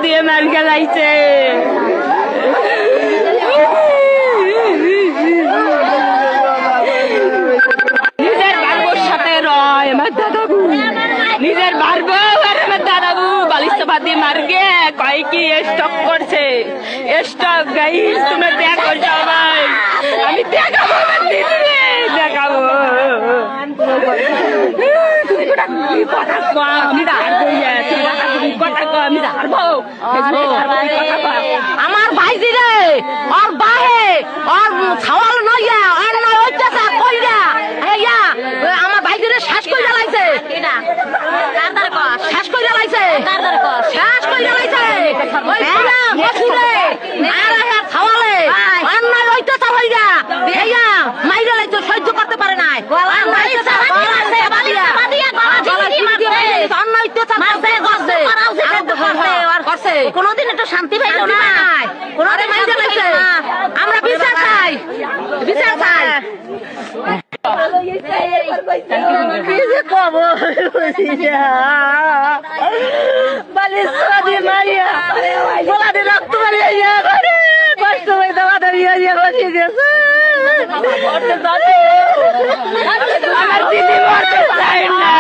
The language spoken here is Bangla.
দিয়ে মার গেলাইছে। নিজের বাবুর সাথে রয় আমার দাদাবু, নিজের বাবু আর আমার দাদাবু বালিশ চাপা দিয়ে মার গে কয় কি স্টক করছে। স্টক গাইস তোমরা দেখো সবাই, আমি দেখাবো আমার দিদিরে, দেখাবো। আমার ভাইজি রে আর বাহে আর ছাওয়াল নইয়া আর নয় অত্যাচার কইরা হেয়া আমার ভাইজি রে শ্বাস কইরা লাইছে, শ্বাস কইরা লাইছে, শ্বাস কইরা লাইছে। ওই পুরা মসুরে আর হেয়া ছাওয়ালে আর নয় অত্যাচার হইরা হেয়া মাইরা লাইছে, সহ্য করতে পারে নাই। কোনদিন একটু শান্তি পাইল না, কোনদিন আমরা বিচার চাই, বিচার চাই। রক্ত মারিয়া কষ্ট হয়ে দেওয়া দাঁড়িয়ে বসে গেছে। আমার দিদি মরতে চাই না।